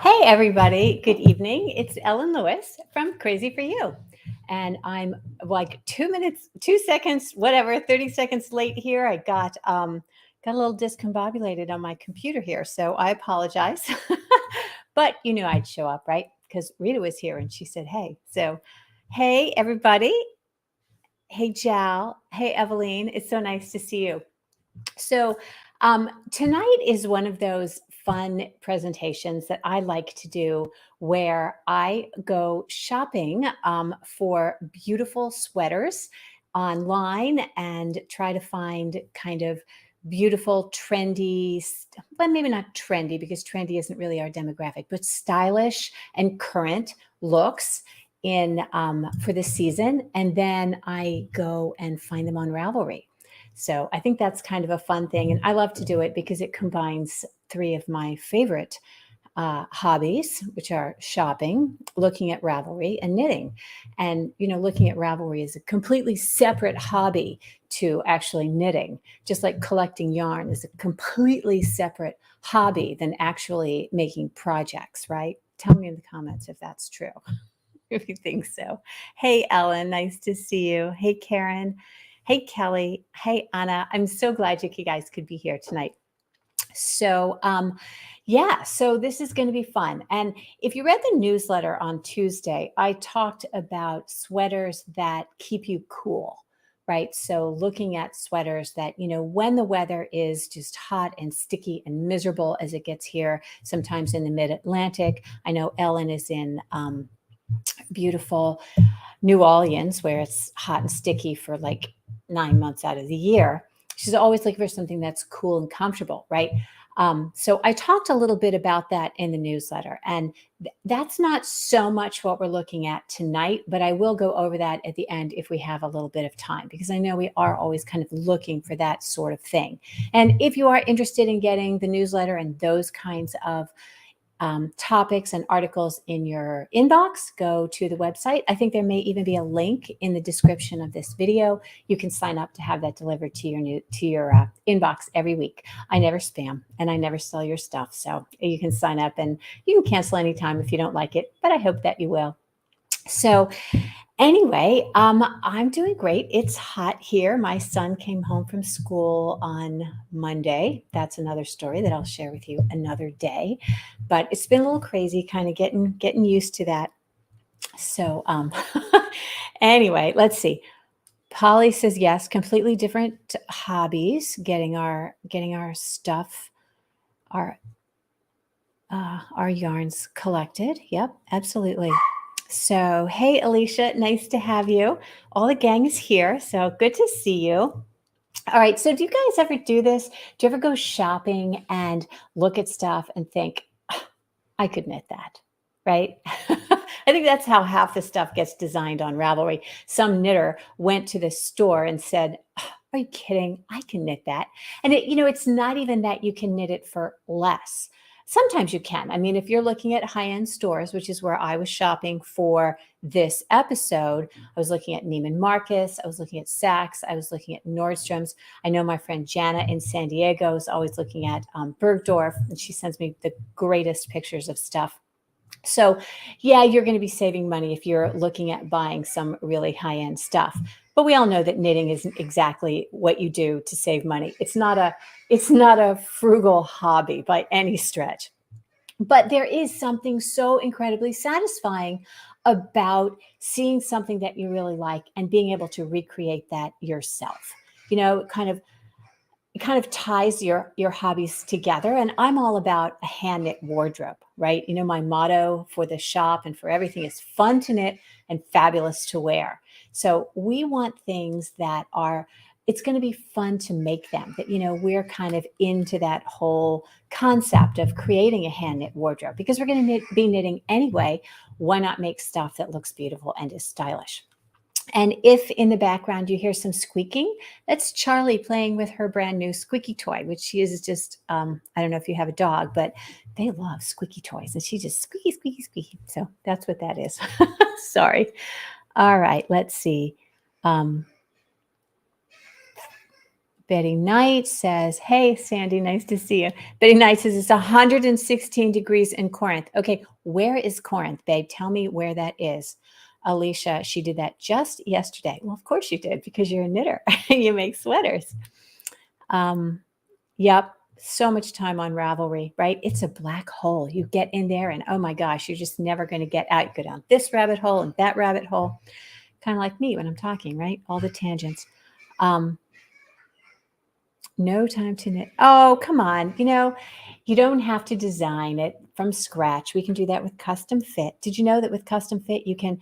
Hey, everybody. Good evening. It's Ellen Lewis from Crazy for You. And I'm like 2 minutes, 2 seconds, whatever, 30 seconds late here. I got a little discombobulated on my computer here. So I apologize. But you knew I'd show up, right? Because Rita was here and she said, hey. So, hey, everybody. Hey, Jal. Hey, Eveline. It's so nice to see you. So, tonight is one of those fun presentations that I like to do where I go shopping for beautiful sweaters online and try to find kind of beautiful, trendy, well, maybe not trendy because trendy isn't really our demographic, but stylish and current looks in for the season. And then I go and find them on Ravelry. So I think that's kind of a fun thing. And I love to do it because it combines three of my favorite hobbies, which are shopping, looking at Ravelry, and knitting. And, looking at Ravelry is a completely separate hobby to actually knitting, just like collecting yarn is a completely separate hobby than actually making projects, right? Tell me in the comments if that's true, if you think so. Hey, Ellen, nice to see you. Hey, Karen. Hey, Kelly. Hey, Anna. I'm so glad you guys could be here tonight. So, so this is going to be fun. And if you read the newsletter on Tuesday, I talked about sweaters that keep you cool, right? So, looking at sweaters that, when the weather is just hot and sticky and miserable as it gets here, sometimes in the mid Atlantic. I know Ellen is in beautiful New Orleans, where it's hot and sticky for like 9 months out of the year. She's always looking for something that's cool and comfortable, right? So I talked a little bit about that in the newsletter, and that's not so much what we're looking at tonight, but I will go over that at the end if we have a little bit of time, because I know we are always kind of looking for that sort of thing. And if you are interested in getting the newsletter and those kinds of topics and articles in your inbox, go to the website. I think there may even be a link in the description of this video. You can sign up to have that delivered to your inbox every week. I never spam and I never sell your stuff, so you can sign up and you can cancel anytime if you don't like it, but I hope that you will. So anyway, I'm doing great. It's hot here. My son came home from school on Monday. That's another story that I'll share with you another day. But it's been a little crazy, kind of getting used to that. So anyway, let's see. Polly says yes, completely different hobbies. Getting our stuff, our yarns collected. Yep, absolutely. So, hey, Alicia, nice to have you. All the gang is here, so good to see you. All right, so do you guys ever do this? Do you ever go shopping and look at stuff and think, I could knit that, right? I think that's how half the stuff gets designed on Ravelry. Some knitter went to the store and said, are you kidding? I can knit that. And it's not even that you can knit it for less. Sometimes you can. I mean, if you're looking at high-end stores, which is where I was shopping for this episode, I was looking at Neiman Marcus, I was looking at Saks, I was looking at Nordstrom's. I know my friend Jana in San Diego is always looking at Bergdorf, and she sends me the greatest pictures of stuff. So, yeah, you're going to be saving money if you're looking at buying some really high-end stuff. But we all know that knitting isn't exactly what you do to save money. It's not a frugal hobby by any stretch. But there is something so incredibly satisfying about seeing something that you really like and being able to recreate that yourself. It kind of ties your hobbies together. And I'm all about a hand knit wardrobe, right? My motto for the shop and for everything is fun to knit and fabulous to wear. So we want things that it's going to be fun to make them, that we're kind of into that whole concept of creating a hand knit wardrobe, because we're going to be knitting anyway. Why not make stuff that looks beautiful and is stylish? And if in the background you hear some squeaking, that's Charlie playing with her brand new squeaky toy, which she is just, I don't know if you have a dog, but they love squeaky toys. And she just squeaky, squeaky, squeaky. So that's what that is. Sorry. All right, let's see. Betty Knight says, hey, Sandy, nice to see you. Betty Knight says it's 116 degrees in Corinth. Okay, where is Corinth, babe? Tell me where that is. Alicia, she did that just yesterday. Well, of course you did, because you're a knitter. You make sweaters. Yep, so much time on Ravelry, right? It's a black hole. You get in there and oh my gosh, you're just never going to get out. You go down this rabbit hole and that rabbit hole. Kind of like me when I'm talking, right? All the tangents. No time to knit. Oh, come on. You don't have to design it from scratch. We can do that with custom fit. Did you know that with custom fit, you can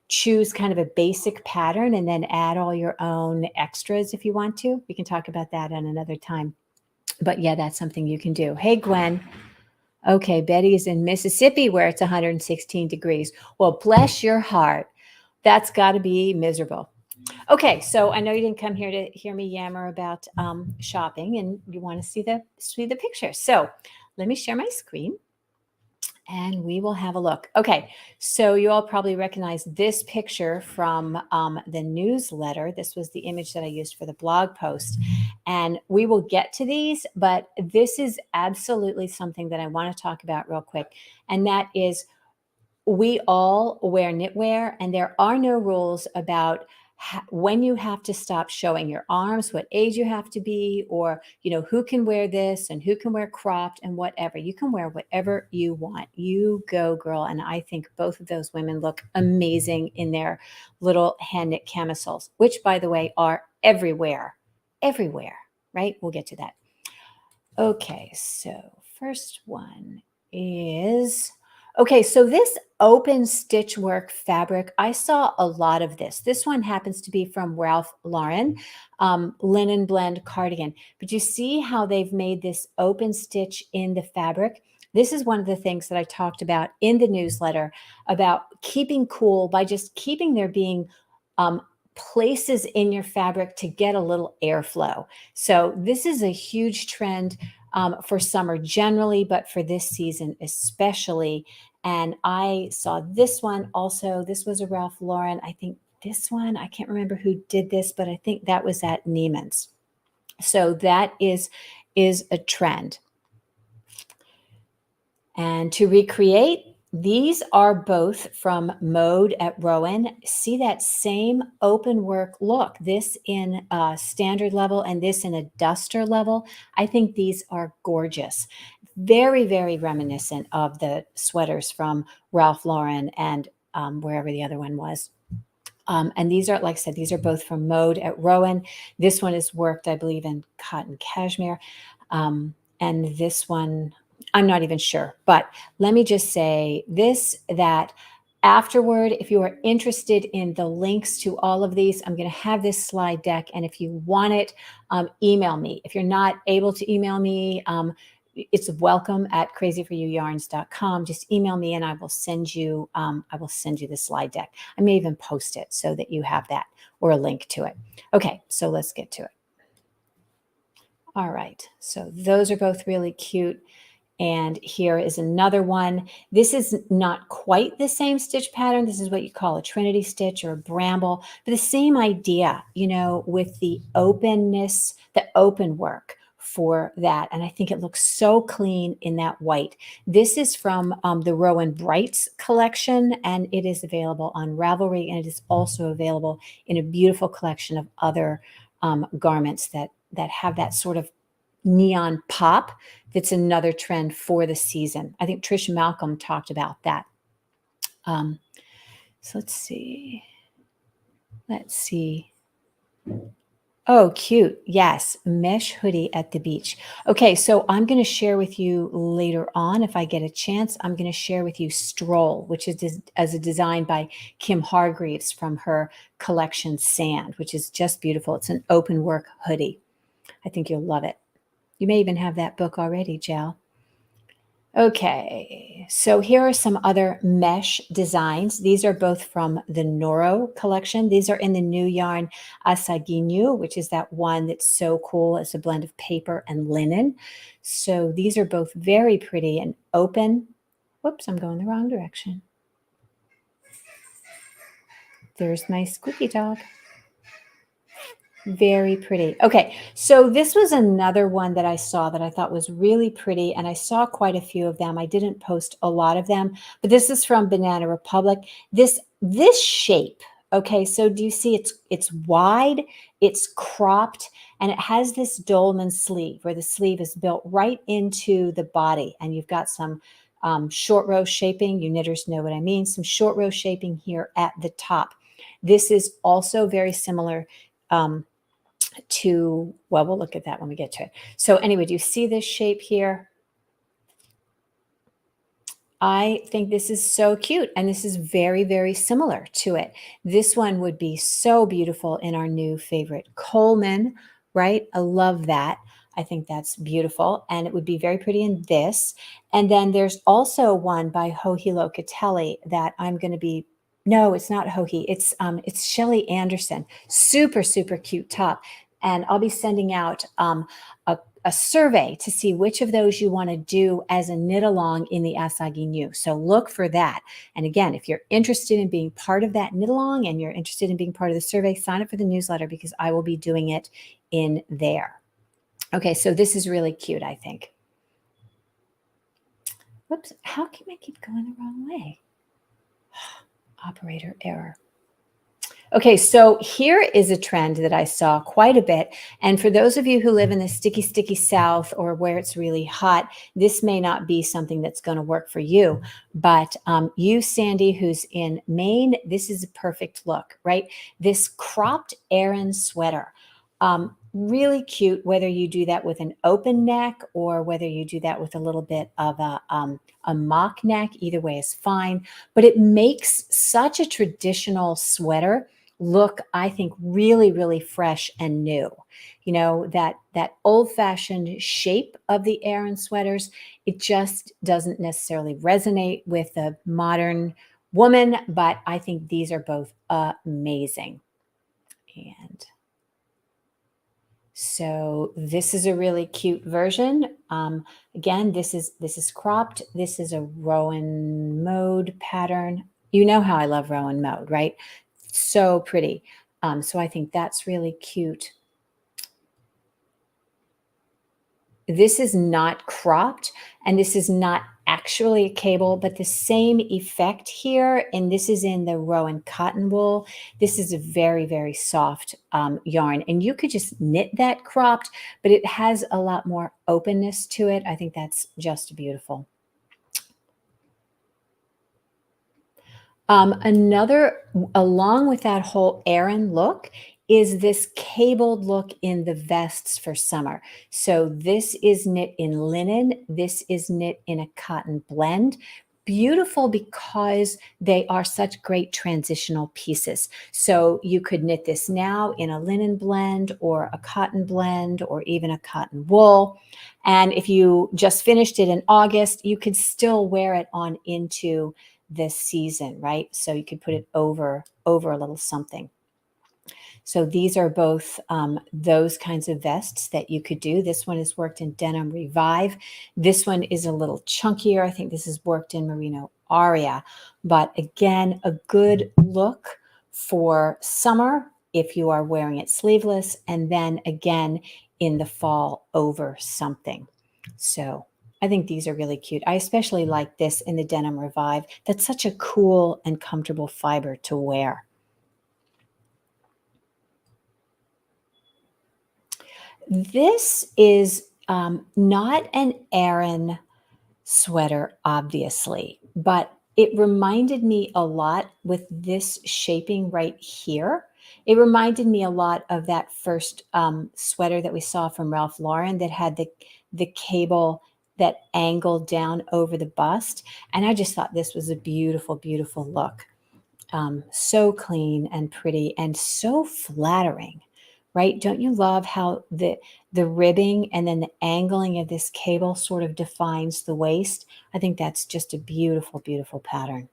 choose kind of a basic pattern and then add all your own extras if you want to? We can talk about that on another time. But yeah, that's something you can do. Hey, Gwen. Okay, Betty is in Mississippi where it's 116 degrees. Well, bless your heart. That's got to be miserable. Okay, so I know you didn't come here to hear me yammer about shopping, and you want to see the picture. So let me share my screen, and we will have a look. Okay, so you all probably recognize this picture from the newsletter. This was the image that I used for the blog post, and we will get to these, but this is absolutely something that I want to talk about real quick, and that is we all wear knitwear, and there are no rules about when you have to stop showing your arms, what age you have to be, or who can wear this and who can wear cropped and whatever. You can wear whatever you want. You go, girl. And I think both of those women look amazing in their little hand knit camisoles, which, by the way, are everywhere, right? We'll get to that. Okay, so first one is, okay, so this open stitch work fabric, I saw a lot of this. This one happens to be from Ralph Lauren, linen blend cardigan. But you see how they've made this open stitch in the fabric? This is one of the things that I talked about in the newsletter about keeping cool by just keeping there being places in your fabric to get a little airflow. So this is a huge trend for summer generally, but for this season especially. And I saw this one also. This was a Ralph Lauren. I think this one, I can't remember who did this, but I think that was at Neiman's. So that is a trend. And to recreate, these are both from Mode at Rowan. See that same open work look, this in a standard level and this in a duster level. I think these are gorgeous. Very, very reminiscent of the sweaters from Ralph Lauren and wherever the other one was. And these are, like I said, these are both from Mode at Rowan. This one is worked, I believe, in cotton cashmere. And this one, I'm not even sure, but let me just say this, that afterward, if you are interested in the links to all of these, I'm going to have this slide deck. And if you want it, email me. If you're not able to email me, it's welcome at crazyforyouYarns.com. Just email me and I will send you the slide deck. I may even post it so that you have that or a link to it. Okay, so let's get to it. All right, so those are both really cute. And here is another one. This is not quite the same stitch pattern. This is what you call a Trinity stitch or a bramble, but the same idea, with the openness, the open work for that. And I think it looks so clean in that white. This is from the Rowan Brights collection, and it is available on Ravelry, and it is also available in a beautiful collection of other garments that have that sort of neon pop. That's another trend for the season. I think Trish Malcolm talked about that. So let's see. Oh, cute. Yes. Mesh hoodie at the beach. Okay. So I'm going to share with you later on, if I get a chance, I'm going to share with you Stroll, which is as a design by Kim Hargreaves from her collection Sand, which is just beautiful. It's an open work hoodie. I think you'll love it. You may even have that book already, Jel. Okay, so here are some other mesh designs. These are both from the Noro collection. These are in the new yarn Asaginyu, which is that one that's so cool. It's a blend of paper and linen. So these are both very pretty and open. Whoops, I'm going the wrong direction. There's my squeaky dog. Very pretty. Okay, so this was another one that I saw that I thought was really pretty, and I saw quite a few of them. I didn't post a lot of them, but this is from Banana Republic. This shape, okay, so do you see it's wide, it's cropped, and it has this dolman sleeve where the sleeve is built right into the body, and you've got some short row shaping. You knitters know what I mean. Some short row shaping here at the top. This is also very similar. Well, we'll look at that when we get to it. So anyway, do you see this shape here? I think this is so cute, and this is very, very similar to it. This one would be so beautiful in our new favorite Coleman, right? I love that. I think that's beautiful, and it would be very pretty in this. And then there's also one by Joji Locatelli that I'm going to be. No, it's not Joji. It's Shelly Anderson. Super, super cute top, and I'll be sending out a survey to see which of those you want to do as a knit along in the Asagi New. So look for that. And again, if you're interested in being part of that knit along and you're interested in being part of the survey, sign up for the newsletter because I will be doing it in there. Okay, so this is really cute, I think. Whoops, how can I keep going the wrong way? Operator error. Okay, so here is a trend that I saw quite a bit. And for those of you who live in the sticky, sticky South or where it's really hot, this may not be something that's going to work for you. But you, Sandy, who's in Maine, this is a perfect look, right? This cropped Aran sweater. Really cute, whether you do that with an open neck or whether you do that with a little bit of a mock neck. Either way is fine. But it makes such a traditional sweater look, I think, really, really fresh and new. You know, that old-fashioned shape of the Aran sweaters, it just doesn't necessarily resonate with the modern woman, but I think these are both amazing. And so this is a really cute version. Again, this is cropped. This is a Rowan mode pattern. You know how I love Rowan mode, right? So pretty. So I think that's really cute. This is not cropped, and this is not actually a cable, but the same effect here. And this is in the Rowan cotton wool. This is a very, very soft yarn. And you could just knit that cropped, but it has a lot more openness to it. I think that's just beautiful. Another, along with that whole Aran look, is this cabled look in the vests for summer. So this is knit in linen. This is knit in a cotton blend. Beautiful because they are such great transitional pieces. So you could knit this now in a linen blend or a cotton blend or even a cotton wool. And if you just finished it in August, you could still wear it on into this season, right? So you could put it over a little something. So these are both those kinds of vests that you could do. This one is worked in Denim Revive. This one is a little chunkier. I think this is worked in Merino Aria. But again, a good look for summer if you are wearing it sleeveless, and then again in the fall over something. So I think these are really cute. I especially like this in the Denim Revive. That's such a cool and comfortable fiber to wear. This is not an Aran sweater, obviously, but it reminded me a lot with this shaping right here. It reminded me a lot of that first sweater that we saw from Ralph Lauren that had the cable that angled down over the bust. And I just thought this was a beautiful, beautiful look. So clean and pretty and so flattering, right? Don't you love how the ribbing and then the angling of this cable sort of defines the waist? I think that's just a beautiful, beautiful pattern.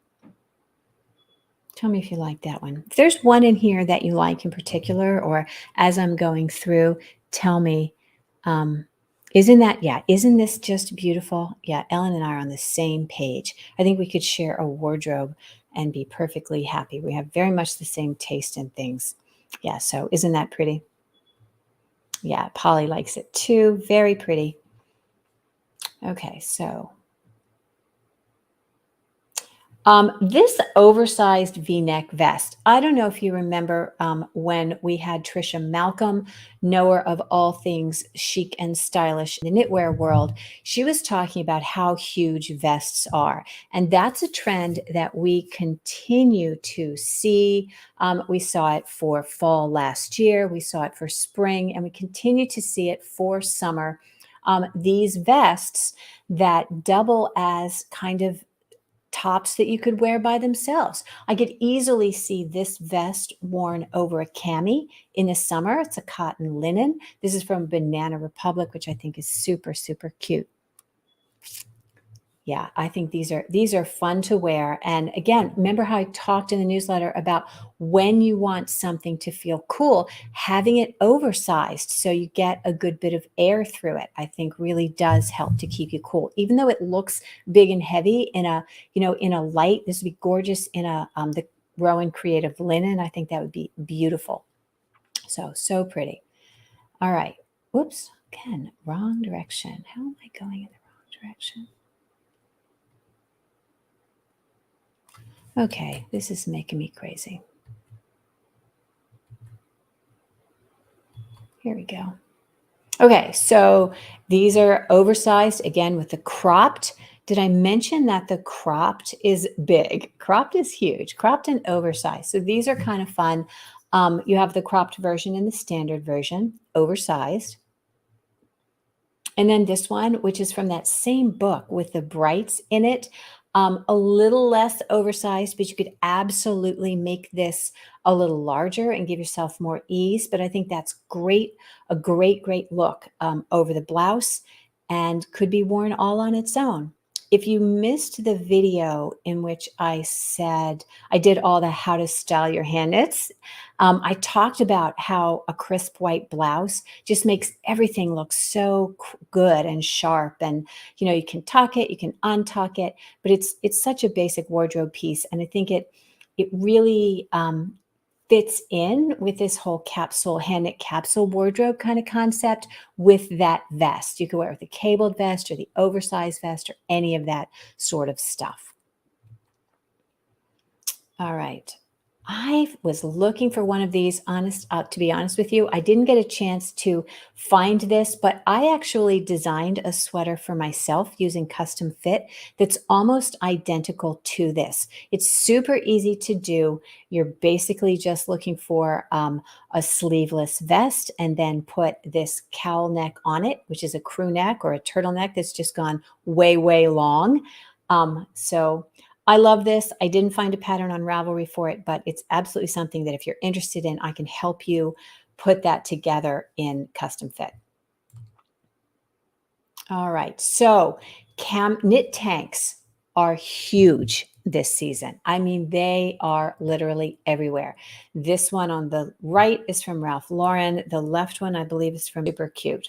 Tell me if you like that one. If there's one in here that you like in particular, or as I'm going through, tell me, isn't this just beautiful? Yeah, Ellen and I are on the same page. I think we could share a wardrobe and be perfectly happy. We have very much the same taste in things. Yeah, so isn't that pretty? Yeah, Polly likes it too. Very pretty. Okay, so this oversized V-neck vest. I don't know if you remember when we had Trisha Malcolm, knower of all things chic and stylish in the knitwear world. She was talking about how huge vests are. And that's a trend that we continue to see. We saw it for fall last year. We saw it for spring, and we continue to see it for summer. These vests that double as kind of tops that you could wear by themselves. I could easily see this vest worn over a cami in the summer. It's a cotton linen. This is from Banana Republic, which I think is super, super cute. Yeah, I think these are fun to wear. And again, remember how I talked in the newsletter about when you want something to feel cool, having it oversized so you get a good bit of air through it, I think really does help to keep you cool. Even though it looks big and heavy in a, in a light, this would be gorgeous in a the Rowan Creative linen. I think that would be beautiful. So pretty. All right. Whoops. Again, wrong direction. How am I going in the wrong direction? Okay, this is making me crazy. Here we go. Okay, so these are oversized again with the cropped. Did I mention that the cropped is big? Cropped is huge, cropped and oversized. So these are kind of fun. You have the cropped version and the standard version, oversized. And then this one, which is from that same book with the brights in it, a little less oversized, but you could absolutely make this a little larger and give yourself more ease. But I think that's great, a great look over the blouse and could be worn all on its own. If you missed the video in which I said I did all the how to style your hand knits, I talked about how a crisp white blouse just makes everything look so good and sharp. And you can tuck it, you can untuck it, but it's such a basic wardrobe piece, and I think it really fits in with this whole capsule, hand knit capsule wardrobe kind of concept with that vest. You could wear it with a cabled vest or the oversized vest or any of that sort of stuff. All right. I was looking for one of these, to be honest with you. I didn't get a chance to find this, but I actually designed a sweater for myself using custom fit that's almost identical to this. It's super easy to do. You're basically just looking for a sleeveless vest and then put this cowl neck on it, which is a crew neck or a turtleneck that's just gone way long. So I love this. I didn't find a pattern on Ravelry for it, but it's absolutely something that if you're interested in, I can help you put that together in custom fit. All right. So knit tanks are huge this season. I mean, they are literally everywhere. This one on the right is from Ralph Lauren. The left one, I believe, is from Super Cute.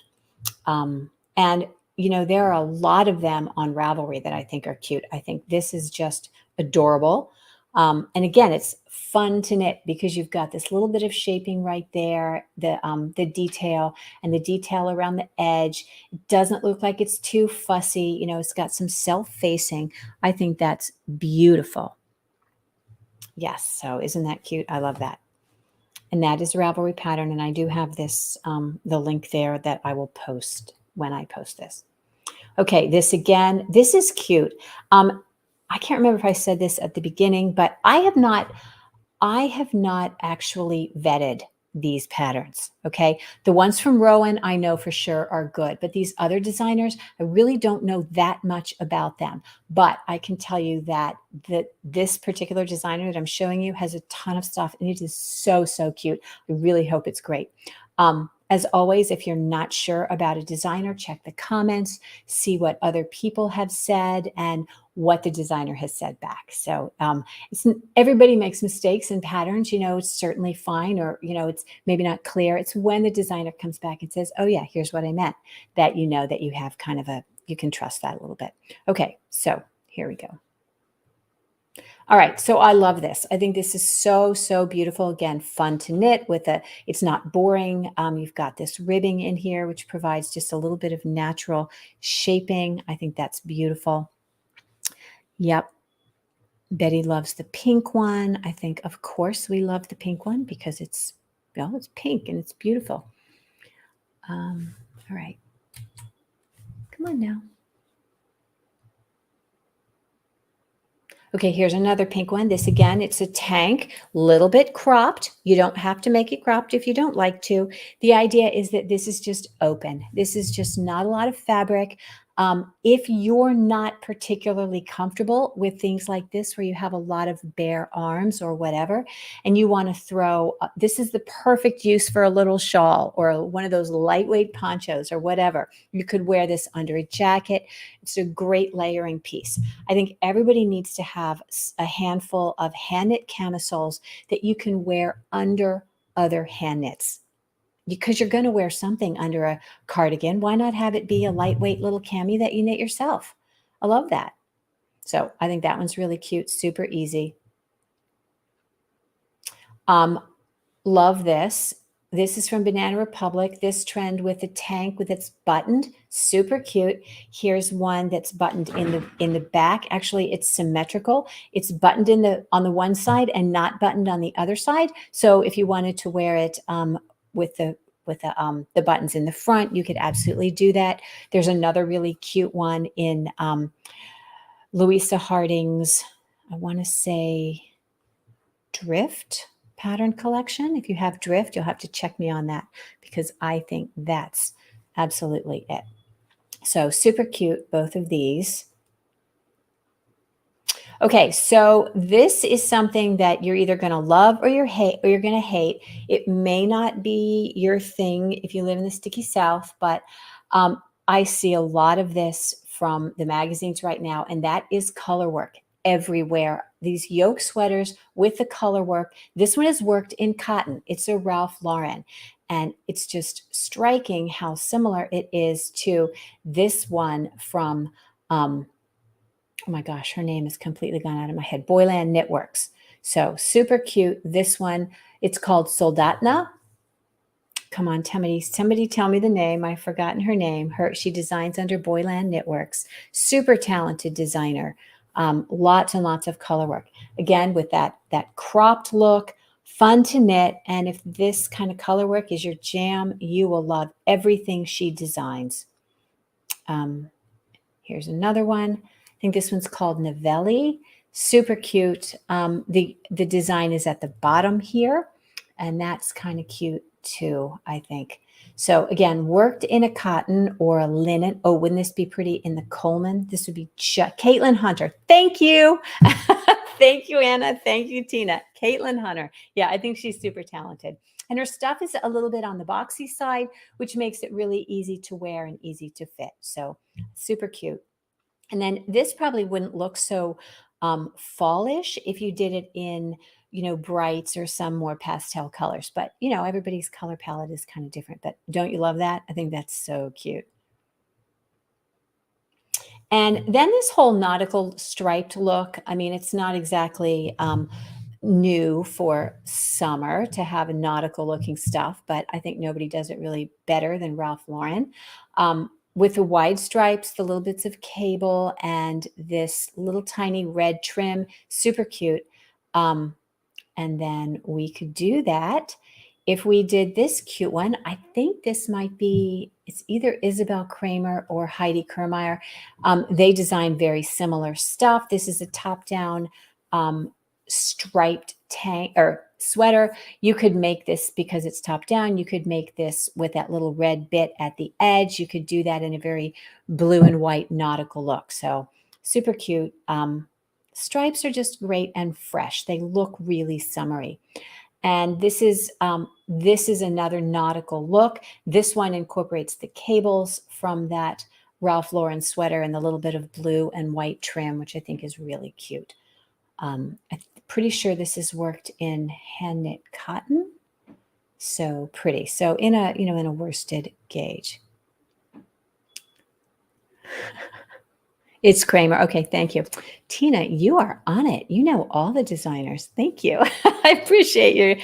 And there are a lot of them on Ravelry that I think are cute. I think this is just adorable. And again, it's fun to knit because you've got this little bit of shaping right there, the detail and the detail around the edge. It doesn't look like it's too fussy. It's got some self-facing. I think that's beautiful. Yes. So isn't that cute? I love that. And that is a Ravelry pattern. And I do have this, the link there that I will post when I post this. Okay, this is cute. I can't remember if I said this at the beginning, but I have not actually vetted these patterns. Okay, the ones from Rowan I know for sure are good, but these other designers, I really don't know that much about them. But I can tell you that this particular designer that I'm showing you has a ton of stuff, and it is so cute. I really hope it's great. As always, if you're not sure about a designer, check the comments, see what other people have said and what the designer has said back. So everybody makes mistakes in patterns. It's certainly fine, or, it's maybe not clear. It's when the designer comes back and says, oh yeah, here's what I meant, that that you have kind of you can trust that a little bit. Okay, so here we go. All right, so I love this. I think this is so, so beautiful. Again, fun to knit with it's not boring. You've got this ribbing in here, which provides just a little bit of natural shaping. I think that's beautiful. Yep. Betty loves the pink one. I think, of course, we love the pink one because it's, well, it's pink and it's beautiful. All right. Come on now. Okay, here's another pink one. This again, it's a tank, little bit cropped. You don't have to make it cropped if you don't like to. The idea is that this is just open. This is just not a lot of fabric. If you're not particularly comfortable with things like this, where you have a lot of bare arms or whatever, and you want to throw, this is the perfect use for a little shawl or one of those lightweight ponchos or whatever. You could wear this under a jacket. It's a great layering piece. I think everybody needs to have a handful of hand knit camisoles that you can wear under other hand knits, because you're going to wear something under a cardigan. Why not have it be a lightweight little cami that you knit yourself? I love that. So I think that one's really cute, super easy. Love this. This is from Banana Republic. This trend with the tank with its buttoned, super cute. Here's one that's buttoned in the back. Actually, it's symmetrical. It's buttoned on the one side and not buttoned on the other side. So if you wanted to wear it with the buttons in the front, you could absolutely do that. There's another really cute one in Louisa Harding's, I want to say, Drift pattern collection. If you have Drift, you'll have to check me on that, because I think that's absolutely it. So super cute, both of these. Okay, so this is something that you're either going to love or you're going to hate. It may not be your thing if you live in the sticky South, but I see a lot of this from the magazines right now, and that is Colorwork everywhere. These yoke sweaters with the Colorwork. This one is worked in cotton. It's a Ralph Lauren, and it's just striking how similar it is to this one from oh my gosh, her name has completely gone out of my head. Boyland Knitworks. So super cute. This one, it's called Soldatna. Come on, somebody tell me the name. I've forgotten her name. She designs under Boyland Knitworks. Super talented designer. Lots and lots of color work. Again, with that cropped look, fun to knit. And if this kind of color work is your jam, you will love everything she designs. Here's another one. I think this one's called Novelli. Super cute. The design is at the bottom here, and that's kind of cute too, I think. So again, worked in a cotton or a linen. Oh, wouldn't this be pretty in the Coleman? This would be Caitlin Hunter. Thank you. Thank you, Anna. Thank you, Tina. Caitlin Hunter. Yeah, I think she's super talented. And her stuff is a little bit on the boxy side, which makes it really easy to wear and easy to fit. So super cute. And then this probably wouldn't look so fallish if you did it in, brights or some more pastel colors. But, everybody's color palette is kind of different. But don't you love that? I think that's so cute. And then this whole nautical striped look, I mean, it's not exactly new for summer to have a nautical looking stuff, but I think nobody does it really better than Ralph Lauren. With the wide stripes, the little bits of cable, and this little tiny red trim, super cute. And then we could do that. If we did this cute one, I think this might be, it's either Isabel Kramer or Heidi Kermeyer. They design very similar stuff. This is a top-down striped tank or sweater. You could make this, because it's top down, you could make this with that little red bit at the edge. You could do that in a very blue and white nautical look. So super cute. Stripes are just great and fresh. They look really summery. And this is another nautical look. This one incorporates the cables from that Ralph Lauren sweater and the little bit of blue and white trim, which I think is really cute. I'm pretty sure this is worked in hand knit cotton. So pretty. So in a worsted gauge. It's Kramer. Okay, thank you. Tina, you are on it. You know all the designers. Thank you. I appreciate you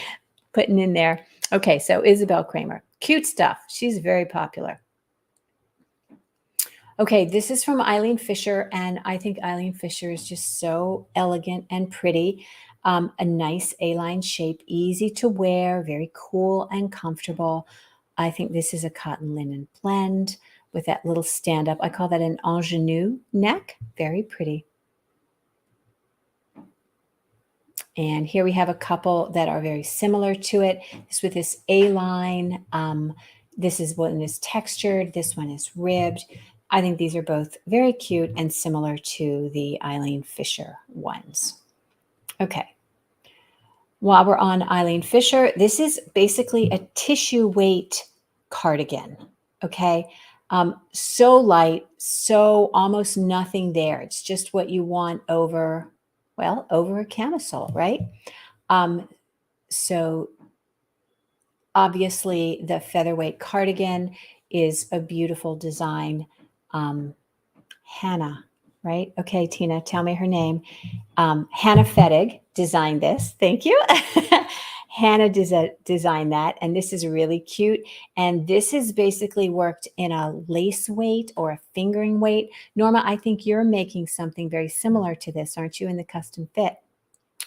putting in there. Okay, so Isabel Kramer. Cute stuff. She's very popular. Okay, this is from Eileen Fisher, and I think Eileen Fisher is just so elegant and pretty. A nice A-line shape, easy to wear, very cool and comfortable. I think this is a cotton linen blend with that little stand-up. I call that an ingenue neck. Very pretty. And here we have a couple that are very similar to it. This with this A-line. This is one is textured. This one is ribbed. I think these are both very cute and similar to the Eileen Fisher ones. Okay. While we're on Eileen Fisher, this is basically a tissue weight cardigan. Okay. So light, so almost nothing there. It's just what you want over, well, over a camisole, right? So obviously the featherweight cardigan is a beautiful design. Hannah, right? Okay, Tina, tell me her name. Hannah Fettig designed this. Thank you. Hannah designed that, and this is really cute. And this is basically worked in a lace weight or a fingering weight. Norma, I think you're making something very similar to this, aren't you, in the custom fit?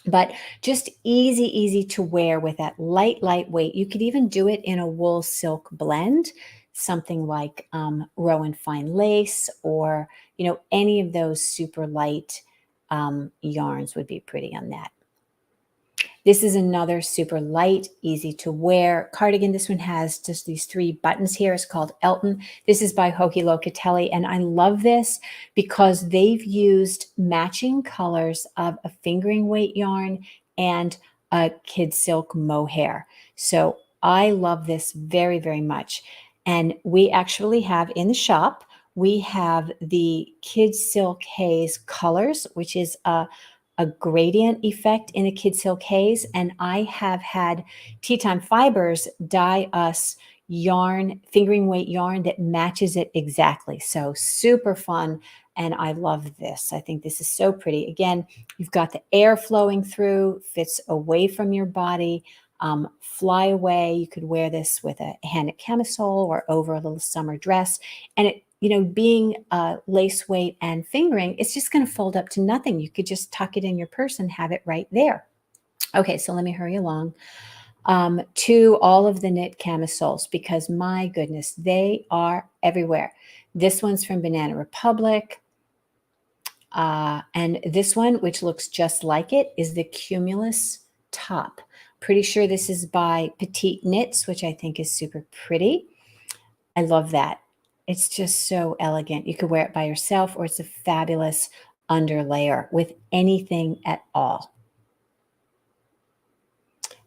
But just easy to wear with that lightweight. You could even do it in a wool silk blend, something like Rowan Fine Lace, or, you know, any of those super light yarns would be pretty on that. This is another super light, easy to wear cardigan. This one has just these 3 buttons here. It's called Elton. This is by Hoki Locatelli, and I love this because they've used matching colors of a fingering weight yarn and a kid silk mohair. So I love this very much. And we actually have in the shop, we have the kid silk haze colors, which is a gradient effect in a kid silk haze. And I have had Tea Time Fibers dye us yarn, fingering weight yarn that matches it exactly. So super fun. And I love this. I think this is so pretty. Again, you've got the air flowing through, fits away from your body, fly away. You could wear this with a hand camisole or over a little summer dress. And it, you know, being lace weight and fingering, it's just going to fold up to nothing. You could just tuck it in your purse and have it right there. Okay, so let me hurry along to all of the knit camisoles, because my goodness, they are everywhere. This one's from Banana Republic. And this one, which looks just like it, is the Cumulus top. Pretty sure this is by Petite Knits, which I think is super pretty. I love that. It's just so elegant. You could wear it by yourself, or it's a fabulous underlayer with anything at all.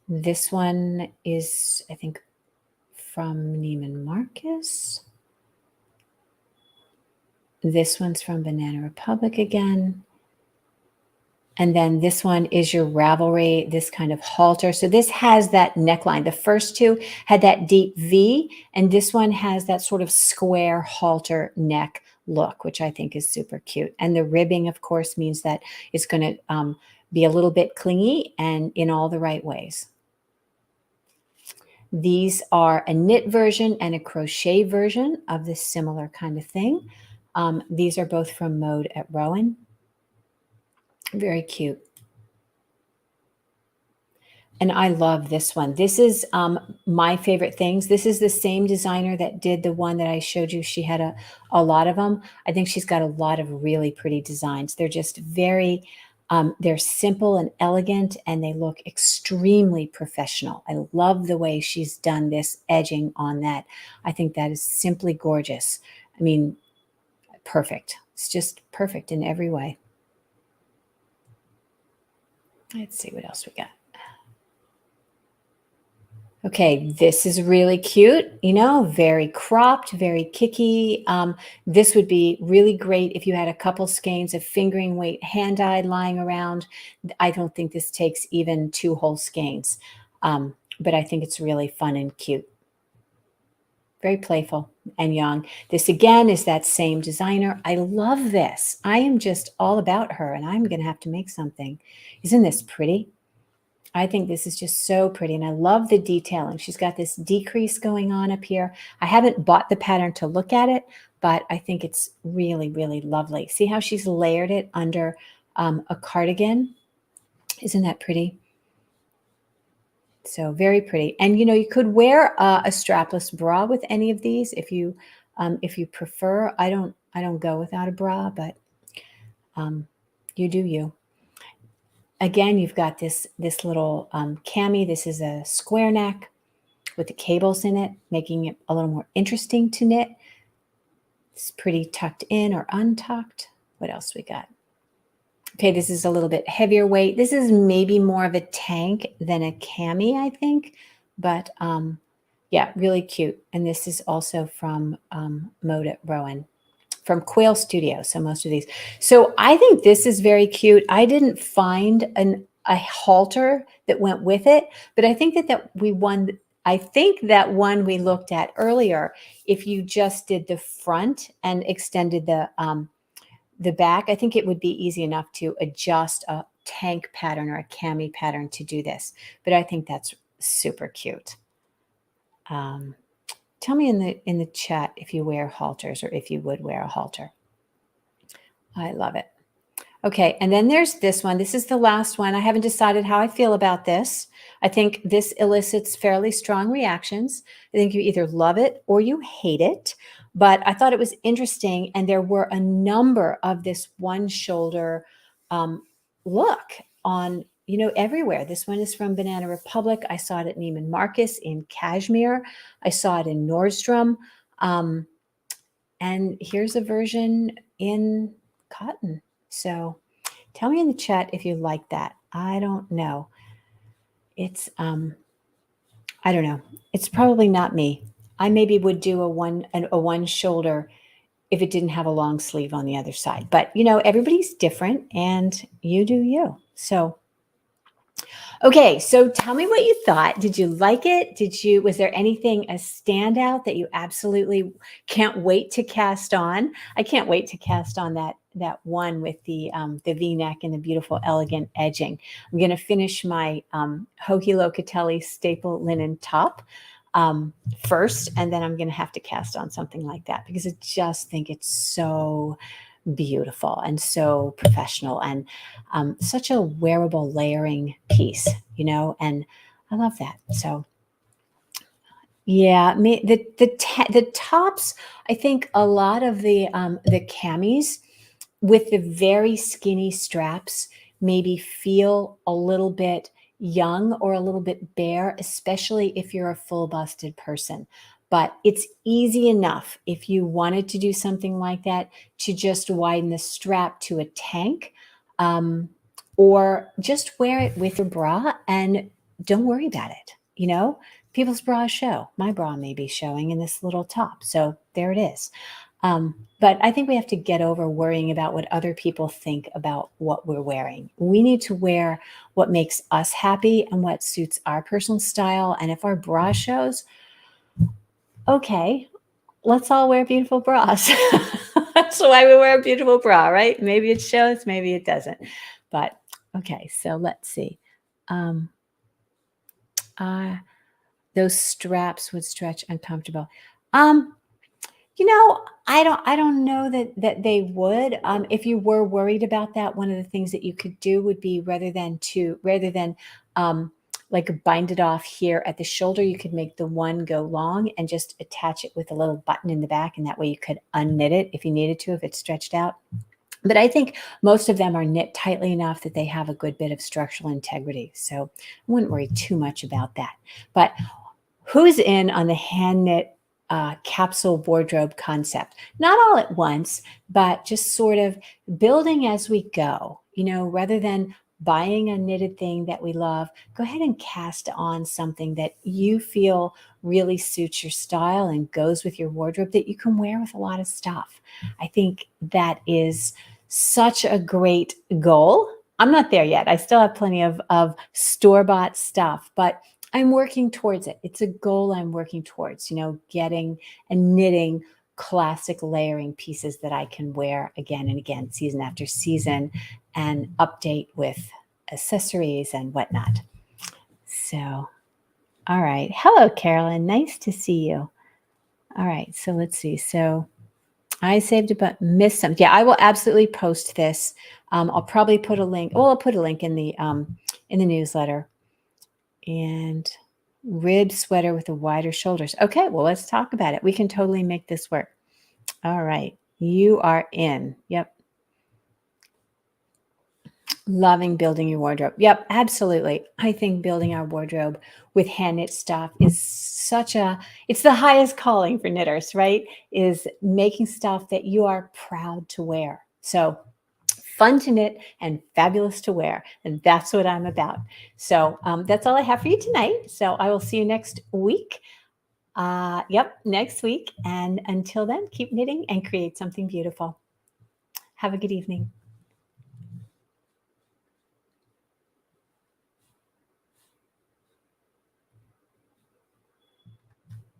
This one is, I think, from Neiman Marcus. This one's from Banana Republic again. And then this one is your Ravelry, this kind of halter. So this has that neckline. The first 2 had that deep V, and this one has that sort of square halter neck look, which I think is super cute. And the ribbing, of course, means that it's going to be a little bit clingy and in all the right ways. These are a knit version and a crochet version of this similar kind of thing. These are both from Mode at Rowan. Very cute. And I love this one. This is my favorite things. This is the same designer that did the one that I showed you. She had a lot of them. I think she's got a lot of really pretty designs. They're just very, they're simple and elegant, and they look extremely professional. I love the way she's done this edging on that. I think that is simply gorgeous. I mean, perfect. It's just perfect in every way. Let's see what else we got. Okay, this is really cute, you know, very cropped, very kicky. This would be really great if you had a couple skeins of fingering weight hand-dyed lying around. I don't think this takes even 2 whole skeins, but I think it's really fun and cute. very playful and young. This again is that same designer. I love this. I am just all about her, and I'm going to have to make something. Isn't this pretty? I think this is just so pretty, and I love the detailing. She's got this decrease going on up here. I haven't bought the pattern to look at it, but I think it's really, really lovely. See how she's layered it under a cardigan? Isn't that pretty? So very pretty. And you could wear a strapless bra with any of these if you prefer. I don't go without a bra, but you do you. Again, you've got this little cami. This is a square neck with the cables in it, making it a little more interesting to knit. It's pretty tucked in or untucked. What else we got? Okay, this is a little bit heavier weight. This is maybe more of a tank than a cami, I think. But yeah, really cute. And this is also from Mode at Rowan, from Quail Studio. So most of these. So I think this is very cute. I didn't find a halter that went with it, but I think I think that one we looked at earlier, if you just did the front and extended the back, I think it would be easy enough to adjust a tank pattern or a cami pattern to do this. But I think that's super cute. Tell me in the chat if you wear halters or if you would wear a halter. I love it. Okay, and then there's this one. This is the last one. I haven't decided how I feel about this. I think this elicits fairly strong reactions. I think you either love it or you hate it. But I thought it was interesting, and there were a number of this one shoulder look on, everywhere. This one is from Banana Republic. I saw it at Neiman Marcus in cashmere. I saw it in Nordstrom. And here's a version in cotton. So tell me in the chat if you like that. I don't know. It's, I don't know. It's probably not me. I maybe would do a one shoulder if it didn't have a long sleeve on the other side. But, everybody's different, and you do you. So, okay. So tell me what you thought. Did you like it? Was there anything, a standout that you absolutely can't wait to cast on? I can't wait to cast on that one with the V-neck and the beautiful elegant edging. I'm going to finish my Joji Locatelli staple linen top first, and then I'm going to have to cast on something like that because I just think it's so beautiful and so professional and such a wearable layering piece, and I love that. So yeah, the tops, I think a lot of the camis with the very skinny straps maybe feel a little bit young or a little bit bare, especially if you're a full-busted person. But it's easy enough if you wanted to do something like that to just widen the strap to a tank, or just wear it with your bra and don't worry about it. People's bras show. My bra may be showing in this little top. So there it is. But I think we have to get over worrying about what other people think about what we're wearing. We need to wear what makes us happy and what suits our personal style. And if our bra shows, okay, let's all wear beautiful bras. That's why we wear a beautiful bra, right? Maybe it shows, maybe it doesn't. But okay, so let's see. Those straps would stretch uncomfortable. I don't know that they would. If you were worried about that, one of the things that you could do would be rather than like bind it off here at the shoulder, you could make the one go long and just attach it with a little button in the back, and that way you could unknit it if you needed to, if it's stretched out. But I think most of them are knit tightly enough that they have a good bit of structural integrity. So I wouldn't worry too much about that. But who's in on the hand knit capsule wardrobe concept? Not all at once, but just sort of building as we go, rather than buying a knitted thing that we love, go ahead and cast on something that you feel really suits your style and goes with your wardrobe that you can wear with a lot of stuff. I think that is such a great goal. I'm not there yet. I still have plenty of store-bought stuff, but I'm working towards it. It's a goal I'm working towards, getting and knitting classic layering pieces that I can wear again and again, season after season, and update with accessories and whatnot. So, all right. Hello, Carolyn. Nice to see you. All right. So let's see. So I saved it, but missed some. Yeah, I will absolutely post this. I'll probably put a link. Well, I'll put a link in the newsletter. And rib sweater with the wider shoulders. Okay, well, let's talk about it. We can totally make this work. All right, you are in. Yep. Loving building your wardrobe. Yep, absolutely. I think building our wardrobe with hand knit stuff is it's the highest calling for knitters, right? Is making stuff that you are proud to wear. So fun to knit and fabulous to wear. And that's what I'm about. So that's all I have for you tonight. So I will see you next week. Next week. And until then, keep knitting and create something beautiful. Have a good evening.